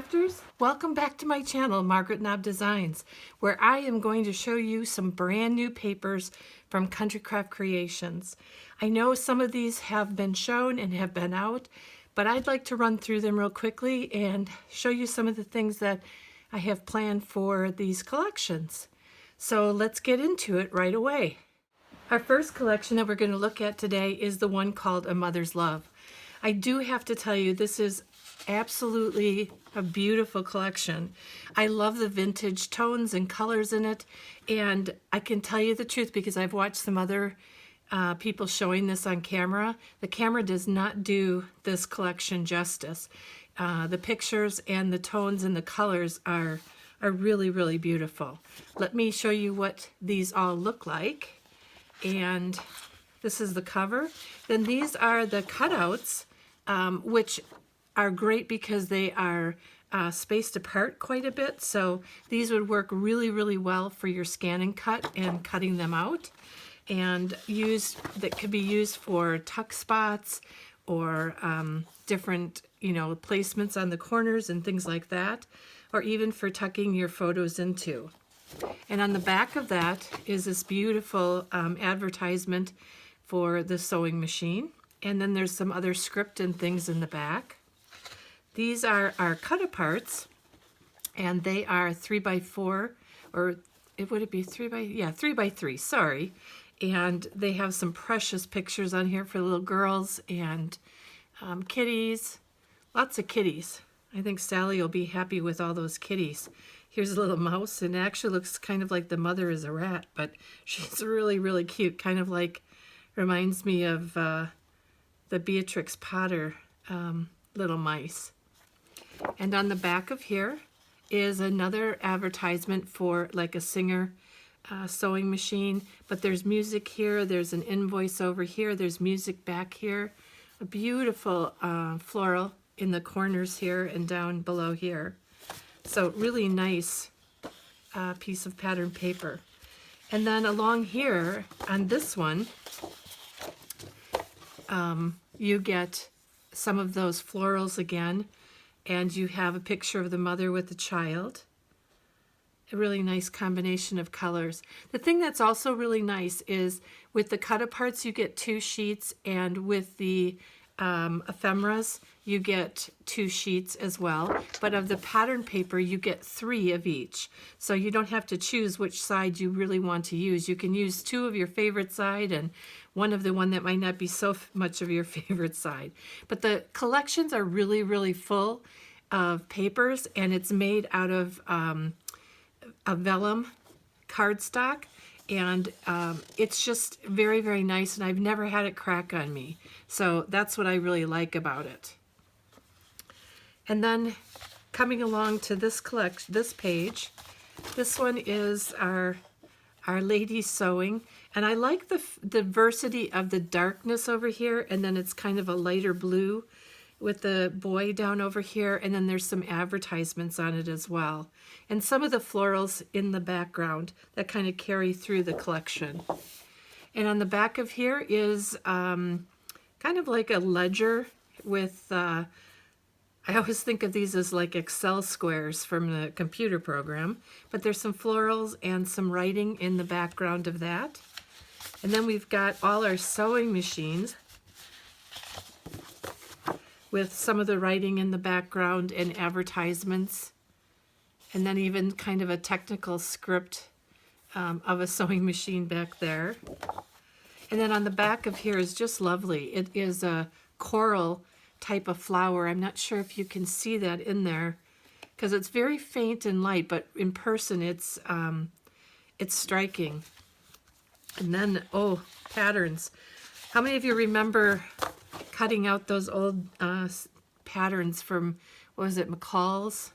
Chapters. Welcome back to my channel, Margaret Knob Designs, where I am going to show you some brand new papers from Country Craft Creations. I know some of these have been shown and have been out, but I'd like to run through them real quickly and show you some of the things that I have planned for these collections. So let's get into it right away. Our first collection that we're going to look at today is the one called A Mother's Love. I do have to tell you, this is absolutely a beautiful collection. I love the vintage tones and colors in it, and I can tell you the truth because I've watched some other people showing this on camera. The camera does not do this collection justice. The pictures and the tones and the colors are really, really beautiful. Let me show you what these all look like. And this is the cover. Then these are the cutouts, which are great because they are spaced apart quite a bit. So these would work really, really well for your scan and cut and cutting them out. And that could be used for tuck spots or different, placements on the corners and things like that, or even for tucking your photos into. And on the back of that is this beautiful advertisement for the sewing machine. And then there's some other script and things in the back. These are our cut-aparts, and they are 3x4, or would it be 3x3, sorry. And they have some precious pictures on here for little girls and kitties, lots of kitties. I think Sally will be happy with all those kitties. Here's a little mouse, and it actually looks kind of like the mother is a rat, but she's really, really cute, kind of like, reminds me of the Beatrix Potter little mice. And on the back of here is another advertisement for like a Singer sewing machine, but there's music here, there's an invoice over here, there's music back here, a beautiful floral in the corners here and down below here. So really nice piece of pattern paper. And then along here on this one, you get some of those florals again, and you have a picture of the mother with the child. A really nice combination of colors. The thing that's also really nice is with the cut-aparts you get 2 sheets, and with the ephemeras you get 2 sheets as well, but of the pattern paper you get 3 of each, so you don't have to choose which side you really want to use. You can use 2 of your favorite side and one that might not be so much of your favorite side. But the collections are really, really full of papers, and it's made out of a vellum cardstock, and it's just very, very nice, and I've never had it crack on me. So that's what I really like about it. And then coming along to this page, this one is our ladies sewing, and I like the diversity of the darkness over here, and then it's kind of a lighter blue with the boy down over here, and then there's some advertisements on it as well, and some of the florals in the background that kind of carry through the collection. And on the back of here is kind of like a ledger with I always think of these as like Excel squares from the computer program, but there's some florals and some writing in the background of that. And then we've got all our sewing machines with some of the writing in the background and advertisements, and then even kind of a technical script of a sewing machine back there. And then on the back of here is just lovely. It is a coral type of flower. I'm not sure if you can see that in there because it's very faint and light, but in person it's striking. And then, oh, patterns. How many of you remember cutting out those old patterns from, what was it, McCall's?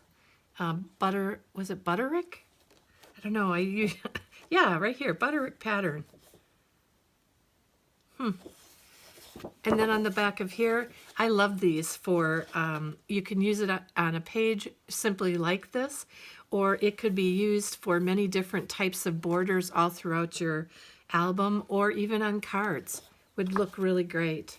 Was it Butterick? I don't know. Yeah, right here, Butterick pattern. And then on the back of here, I love these for, you can use it on a page simply like this, or it could be used for many different types of borders all throughout your album, or even on cards. Would look really great.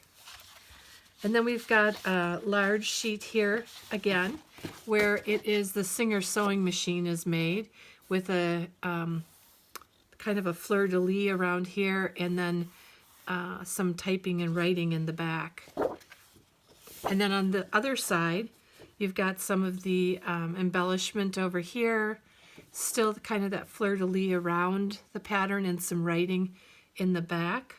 And then we've got a large sheet here again, where it is the Singer sewing machine is made with a kind of a fleur-de-lis around here, and then some typing and writing in the back. And then on the other side, you've got some of the embellishment over here, still kind of that fleur-de-lis around the pattern and some writing in the back.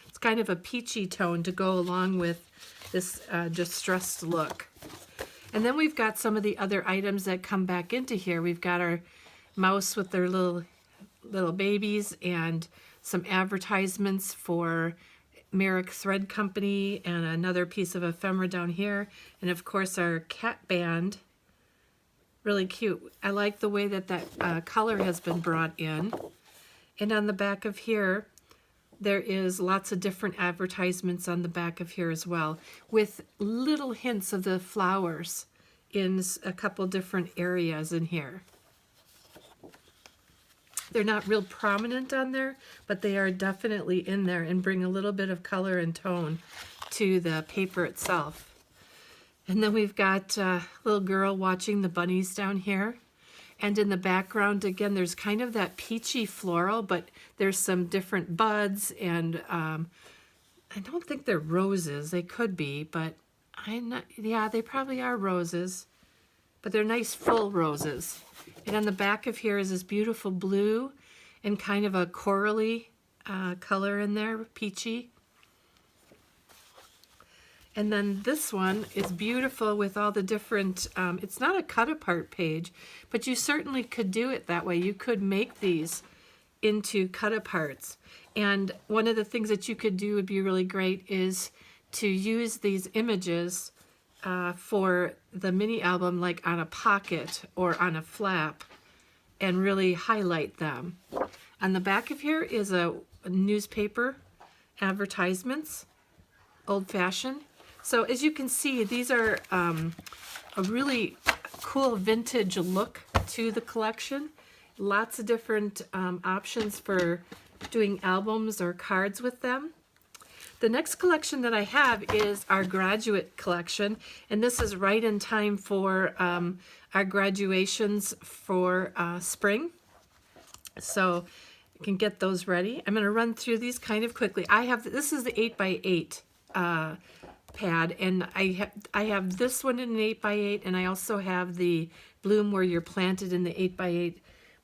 It's kind of a peachy tone to go along with this distressed look. And then we've got some of the other items that come back into here. We've got our mouse with their little babies, and some advertisements for Merrick Thread Company, and another piece of ephemera down here, and of course our cat band. Really cute. I like the way that color has been brought in. And on the back of here, there is lots of different advertisements on the back of here as well, with little hints of the flowers in a couple different areas in here. They're not real prominent on there, but they are definitely in there and bring a little bit of color and tone to the paper itself. And then we've got a little girl watching the bunnies down here. And in the background, again, there's kind of that peachy floral, but there's some different buds, and I don't think they're roses. They could be, but I'm not, yeah, they probably are roses, but they're nice full roses. And on the back of here is this beautiful blue and kind of a corally color in there, peachy. And then this one is beautiful with all the different, it's not a cut apart page, but you certainly could do it that way. You could make these into cut aparts. And one of the things that you could do would be really great is to use these images for the mini album, like on a pocket or on a flap, and really highlight them. On the back of here is a newspaper advertisements, old-fashioned. So as you can see, these are a really cool vintage look to the collection. Lots of different options for doing albums or cards with them. The next collection that I have is our graduate collection, and this is right in time for our graduations for spring. So you can get those ready. I'm going to run through these kind of quickly. This is the 8x8 pad, and I have this one in an 8x8, and I also have the bloom where you're planted in the 8x8,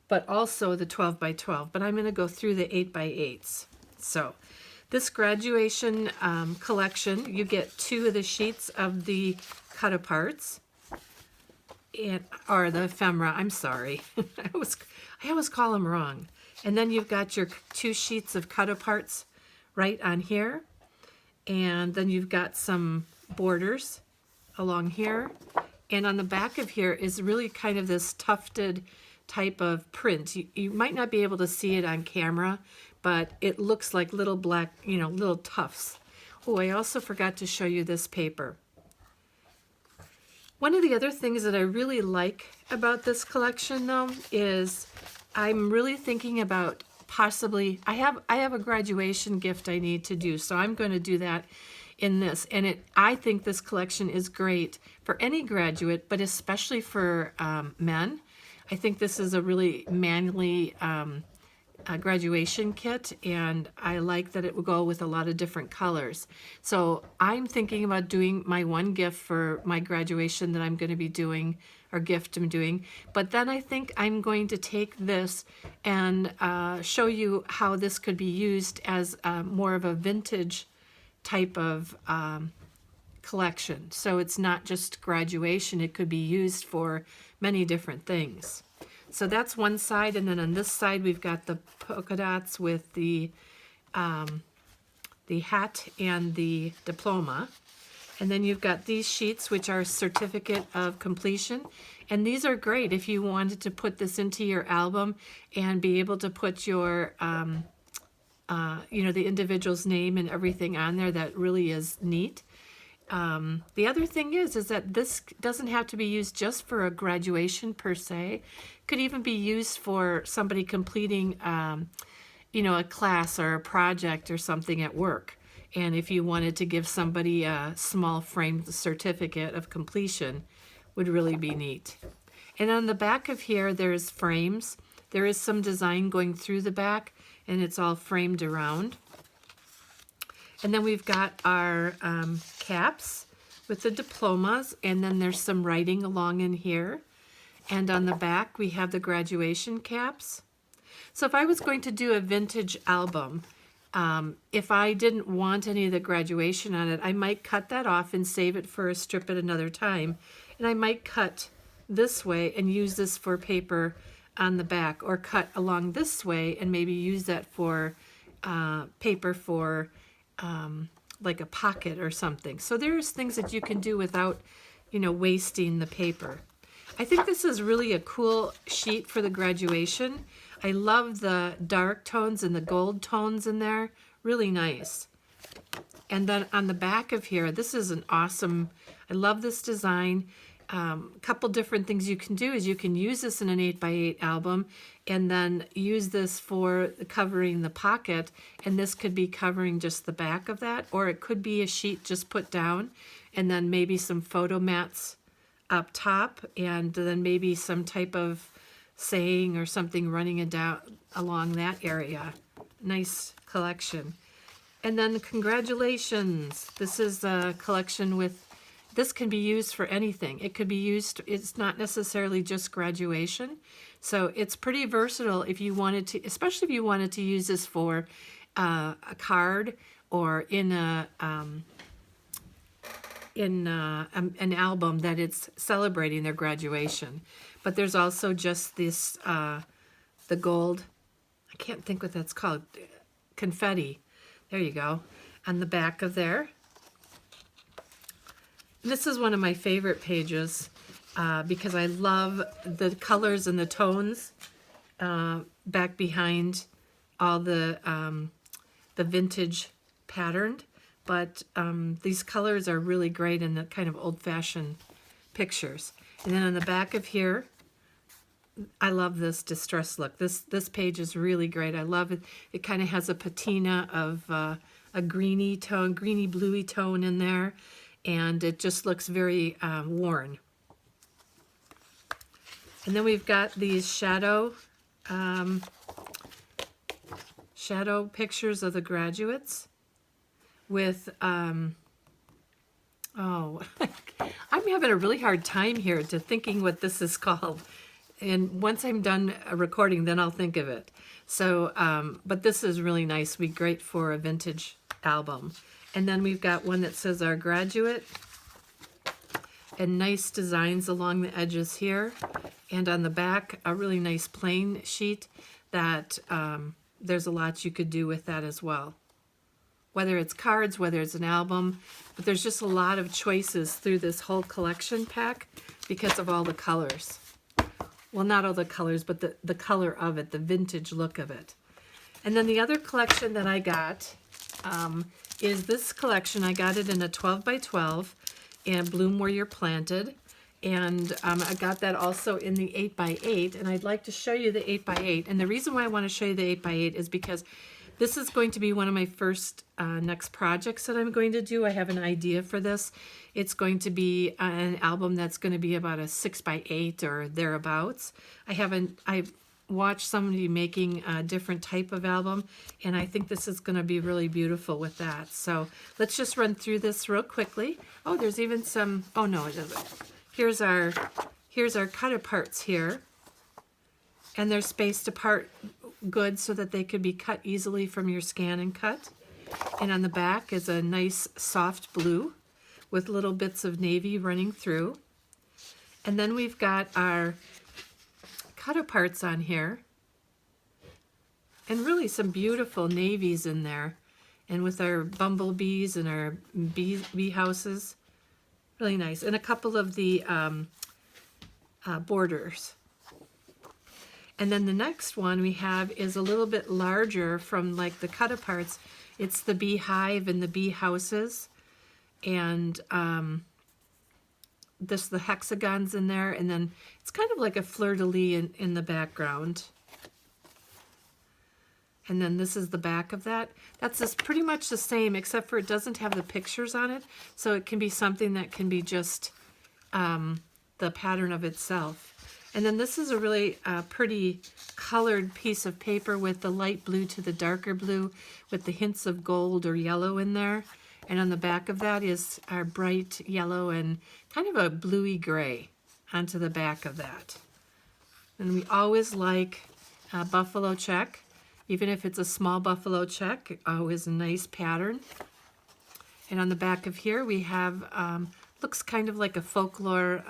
but also the 12x12. But I'm going to go through the 8x8s. So this graduation collection, you get 2 of the sheets of the cut aparts, or the ephemera. I'm sorry, I always call them wrong. And then you've got your 2 sheets of cut aparts right on here. And then you've got some borders along here. And on the back of here is really kind of this tufted type of print. You might not be able to see it on camera, but it looks like little black, little tufts. Oh, I also forgot to show you this paper. One of the other things that I really like about this collection, though, is I'm really thinking about possibly, I have a graduation gift I need to do, so I'm going to do that in this. And I think this collection is great for any graduate, but especially for men. I think this is a really manly graduation kit, and I like that it will go with a lot of different colors. So I'm thinking about doing my one gift for my graduation that I'm going to be doing, or gift I'm doing, but then I think I'm going to take this and show you how this could be used as more of a vintage type of collection. So it's not just graduation, it could be used for many different things. So that's one side, and then on this side we've got the polka dots with the hat and the diploma. And then you've got these sheets, which are certificate of completion. And these are great if you wanted to put this into your album and be able to put your, the individual's name and everything on there. That really is neat. The other thing is that this doesn't have to be used just for a graduation per se. It could even be used for somebody completing, a class or a project or something at work. And if you wanted to give somebody a small framed certificate of completion, would really be neat. And on the back of here, there's frames. There is some design going through the back, and it's all framed around. And then we've got our caps with the diplomas, and then there's some writing along in here. And on the back, we have the graduation caps. So if I was going to do a vintage album, if I didn't want any of the graduation on it, I might cut that off and save it for a strip at another time. And I might cut this way and use this for paper on the back, or cut along this way and maybe use that for paper for like a pocket or something. So there's things that you can do without, wasting the paper. I think this is really a cool sheet for the graduation. I love the dark tones and the gold tones in there. Really nice. And then on the back of here, this is an awesome, I love this design. A couple different things you can do is you can use this in an 8x8 album and then use this for covering the pocket, and this could be covering just the back of that, or it could be a sheet just put down and then maybe some photo mats up top, and then maybe some type of saying or something running down along that area. Nice collection. And then congratulations. This is a collection with, this can be used for anything. It could be used, it's not necessarily just graduation. So it's pretty versatile if you wanted to, especially if you wanted to use this for a card or in an album that it's celebrating their graduation. But there's also just this, the gold, I can't think what that's called, confetti. There you go, on the back of there. This is one of my favorite pages because I love the colors and the tones back behind all the vintage patterned. But these colors are really great in the kind of old-fashioned pictures. And then on the back of here, I love this distress look. This page is really great. I love it. It kind of has a patina of a greeny tone, greeny bluey tone in there, and it just looks very worn. And then we've got these shadow pictures of the graduates with oh, I'm having a really hard time here to thinking what this is called. And once I'm done recording, then I'll think of it. So, but this is really nice. Be great for a vintage album. And then we've got one that says our graduate, and nice designs along the edges here. And on the back, a really nice plain sheet that there's a lot you could do with that as well. Whether it's cards, whether it's an album, but there's just a lot of choices through this whole collection pack because of all the colors. Well, not all the colors, but the color of it, the vintage look of it. And then the other collection that I got is this collection. I got it in a 12x12 and Bloom Where You're Planted. And I got that also in the 8x8, and I'd like to show you the 8x8. And the reason why I want to show you the 8x8 is because this is going to be one of my first next projects that I'm going to do. I have an idea for this. It's going to be an album that's going to be about a 6x8 or thereabouts. I've watched somebody making a different type of album, and I think this is going to be really beautiful with that. So let's just run through this real quickly. Oh, there's even some, oh no, it doesn't. Here's our cut aparts here, and they're spaced apart good so that they could be cut easily from your scan and cut. And on the back is a nice soft blue with little bits of navy running through. And then we've got our cut aparts on here, and really some beautiful navies in there, and with our bumblebees and our bee houses. Really nice. And a couple of the borders. And then the next one we have is a little bit larger from like the cut aparts. It's the beehive and the bee houses. And the hexagons in there. And then it's kind of like a fleur-de-lis in the background. And then this is the back of that. That's just pretty much the same, except for it doesn't have the pictures on it. So it can be something that can be just the pattern of itself. And then this is a really pretty colored piece of paper with the light blue to the darker blue with the hints of gold or yellow in there. And on the back of that is our bright yellow and kind of a bluey gray onto the back of that. And we always like a buffalo check. Even if it's a small buffalo check, always a nice pattern. And on the back of here we have, looks kind of like a folklore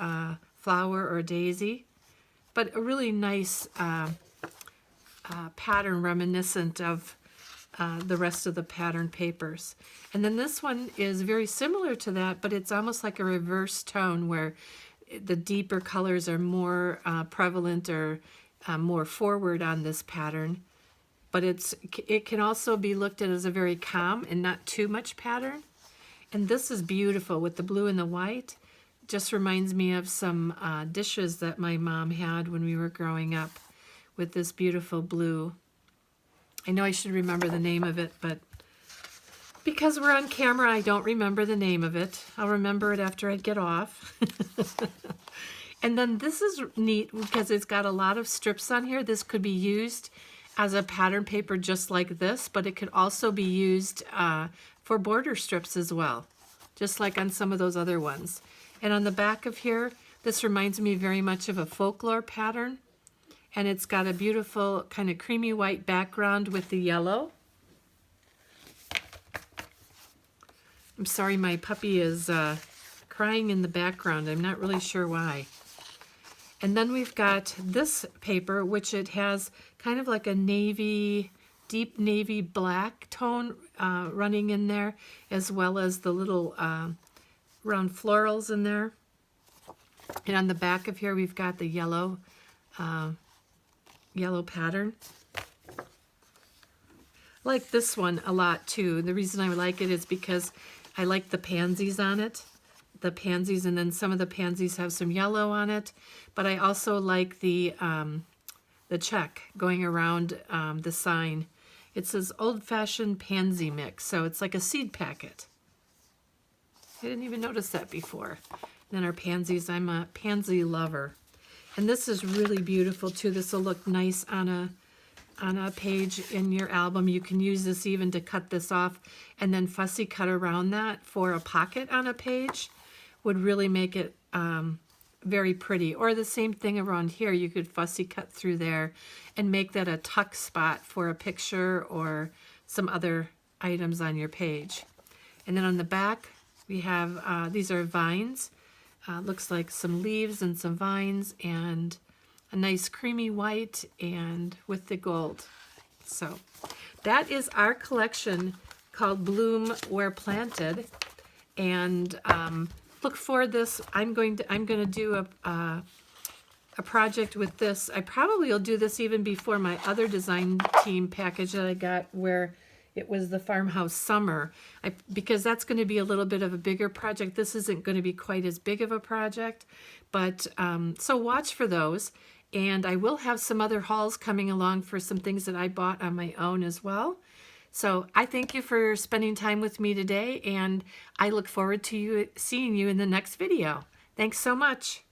flower or daisy, but a really nice pattern reminiscent of the rest of the pattern papers. And then this one is very similar to that, but it's almost like a reverse tone where the deeper colors are more prevalent or more forward on this pattern. But it can also be looked at as a very calm and not too much pattern. And this is beautiful with the blue and the white. Just reminds me of some dishes that my mom had when we were growing up with this beautiful blue. I know I should remember the name of it, but because we're on camera, I don't remember the name of it. I'll remember it after I get off. And then this is neat because it's got a lot of strips on here. This could be used as a pattern paper just like this, but it could also be used for border strips as well, just like on some of those other ones. And on the back of here, this reminds me very much of a folklore pattern. And it's got a beautiful kind of creamy white background with the yellow. I'm sorry, my puppy is crying in the background. I'm not really sure why. And then we've got this paper, which it has kind of like a navy, deep navy black tone running in there, as well as the little round florals in there. And on the back of here, we've got the yellow pattern. I like this one a lot too. The reason I like it is because I like the pansies on it. The pansies, and then some of the pansies have some yellow on it. But I also like the check going around the sign. It says old-fashioned pansy mix, so it's like a seed packet. I didn't even notice that before. And then our pansies, I'm a pansy lover. And this is really beautiful too. This will look nice on a page in your album. You can use this even to cut this off and then fussy cut around that for a pocket on a page. Would really make it very pretty. Or the same thing around here. You could fussy cut through there and make that a tuck spot for a picture or some other items on your page. And then on the back, we have, these are vines. Looks like some leaves and some vines and a nice creamy white and with the gold. So that is our collection called Bloom Where Planted. And look for this. I'm going to do a project with this. I probably will do this even before my other design team package that I got where it was the farmhouse summer, because that's going to be a little bit of a bigger project. This isn't going to be quite as big of a project, but so watch for those. And I will have some other hauls coming along for some things that I bought on my own as well. So I thank you for spending time with me today, and I look forward to seeing you in the next video. Thanks so much.